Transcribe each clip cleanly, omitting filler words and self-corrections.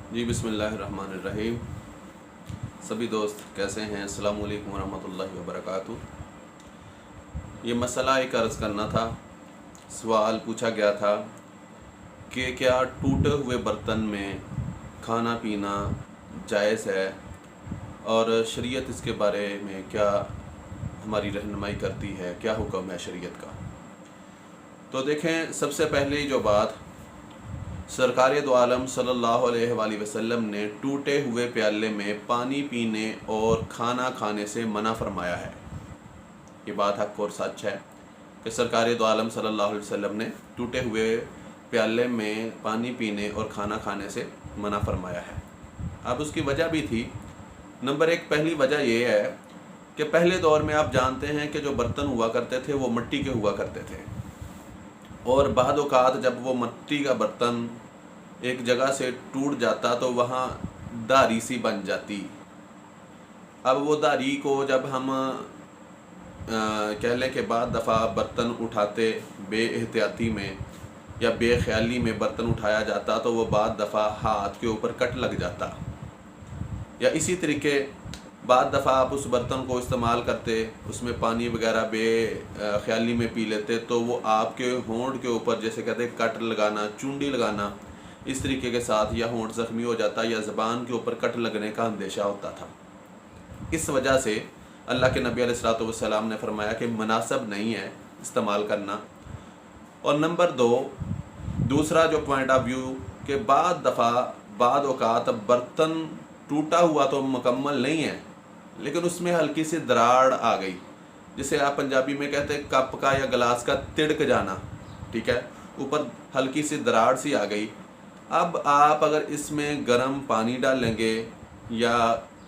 جی बिस्मिल्लाहिर्रहमानिर्रहीम। सभी दोस्त कैसे हैं? अस्सलाम वालेकुम वरहमतुल्लाहि वबरकातुहू। ये मसला एक अर्ज़ करना था। सवाल पूछा गया था कि क्या टूटे हुए बर्तन में खाना पीना जायज़ है और शरीयत इसके बारे में क्या हमारी रहनुमाई करती है, क्या हुक्म है शरीयत का। तो देखें, सबसे पहले जो बात, सरकार दो आलम सल्लल्लाहु अलैहि वसल्लम ने टूटे हुए प्याले में पानी पीने और खाना खाने से मना फरमाया है। ये बात हक और सच है कि सरकार दो आलम सल्लल्लाहु अलैहि वसल्लम ने टूटे हुए प्याले में पानी पीने और खाना खाने से मना फरमाया है। अब उसकी वजह भी थी। नंबर एक, पहली वजह ये है कि पहले दौर में आप जानते हैं कि जो बर्तन हुआ करते थे वो मिट्टी के हुआ करते थे, और बाद औक़ात जब वो मिट्टी का बर्तन एक जगह से टूट जाता तो वहाँ धारी सी बन जाती। अब वो धारी को जब हम कह लें कि बाद दफ़ा बर्तन उठाते बेएहतियाती में या बेख्याली में बर्तन उठाया जाता तो वो बाद दफ़ा हाथ के ऊपर कट लग जाता, या इसी तरीके बाद दफ़ा आप उस बर्तन को इस्तेमाल करते, उसमें पानी वगैरह बेख्याली में पी लेते तो वो आपके होंठ के ऊपर, जैसे कहते कट लगाना, चूंडी लगाना, इस तरीके के साथ या होंठ ज़ख्मी हो जाता या ज़बान के ऊपर कट लगने का अंदेशा होता था। इस वजह से अल्लाह के नबी अलैहिस्सलातु वस्सलाम ने फरमाया कि मुनासिब नहीं है इस्तेमाल करना। और नंबर दो, दूसरा जो पॉइंट ऑफ व्यू कि बाद औक़ात बर्तन टूटा हुआ तो मुकम्मल नहीं है, लेकिन उसमें हल्की सी दरार आ गई, जिसे आप पंजाबी में कहते हैं कप का या गिलास का तिड़क जाना, ठीक है, ऊपर हल्की सी दरार सी आ गई। अब आप अगर इसमें गर्म पानी डालेंगे या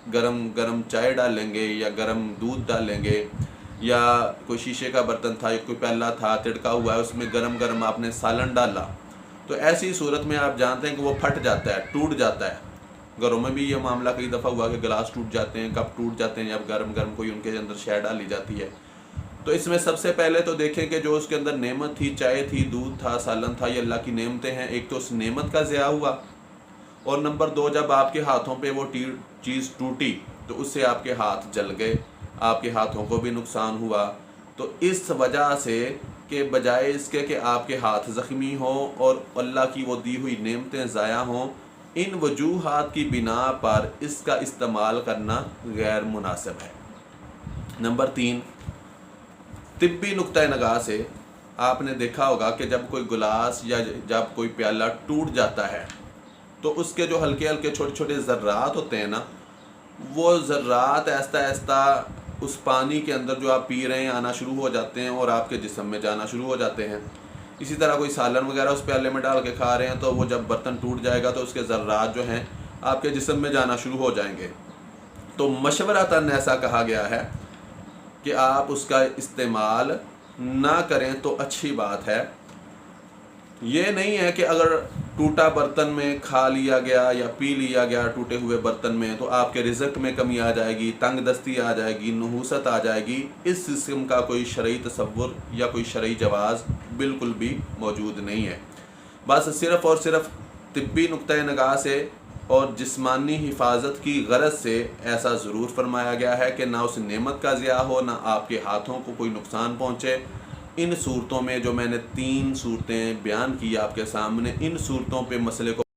गरम चाय डालेंगे या गरम दूध डालेंगे, या कोई शीशे का बर्तन था या कोई प्याला था तिड़का हुआ है, उसमें गरम आपने सालन डाला, तो ऐसी सूरत में आप जानते हैं कि वो फट जाता है, टूट जाता है। घरों में भी ये मामला कई दफ़ा हुआ कि गिलास टूट जाते हैं, कप टूट जाते हैं जब गरम कोई उनके अंदर शय डाली जाती है। तो इसमें सबसे पहले तो देखें कि जो उसके अंदर नेमत थी, चाय थी, दूध था, सालन था, ये अल्लाह की नेमतें हैं। एक तो उस नेमत का ज़िया हुआ, और नंबर दो, जब आपके हाथों पे वो चीज़ टूटी तो उससे आपके हाथ जल गए, आपके हाथों को भी नुकसान हुआ। तो इस वजह से कि बजाय इसके कि आपके हाथ ज़ख्मी हों और अल्लाह की वो दी हुई नेमतें ज़ाया हों, इन वजूहात की बिना पर इसका इस्तेमाल करना गैर मुनासिब है। नंबर तीन, तिब्बी नुक्ता नगाह से आपने देखा होगा कि जब कोई गिलास या जब कोई प्याला टूट जाता है तो उसके जो हल्के छोटे ज़र्रात होते हैं ना, वो ज़र्रात आहिस्ता आहिस्ता उस पानी के अंदर जो आप पी रहे हैं आना शुरू हो जाते हैं और आपके जिस्म में जाना शुरू हो जाते हैं। इसी तरह कोई सालन वगैरह उस प्याले में डाल के खा रहे हैं तो वो जब बर्तन टूट जाएगा तो उसके ज़र्रात जो हैं आपके जिस्म में जाना शुरू हो जाएंगे। तो मशवरतन ऐसा कहा गया है कि आप उसका इस्तेमाल ना करें तो अच्छी बात है। ये नहीं है कि अगर टूटा बर्तन में खा लिया गया या पी लिया गया टूटे हुए बर्तन में तो आपके रिज़्क में कमी आ जाएगी, तंग दस्ती आ जाएगी, नहूसत आ जाएगी। इस किस्म का कोई शरई तसव्वुर या कोई शरई जवाज़ बिल्कुल भी मौजूद नहीं है। बस सिर्फ़ और सिर्फ तिब्बी नुक्ता नगाह से और जिस्मानी हिफाजत की गरज से ऐसा ज़रूर फरमाया गया है कि ना उस नेमत का ज़िया हो, ना आपके हाथों को कोई नुकसान पहुँचे। इन सूरतों में जो मैंने 3 सूरतें बयान की आपके सामने, इन सूरतों पे मसले को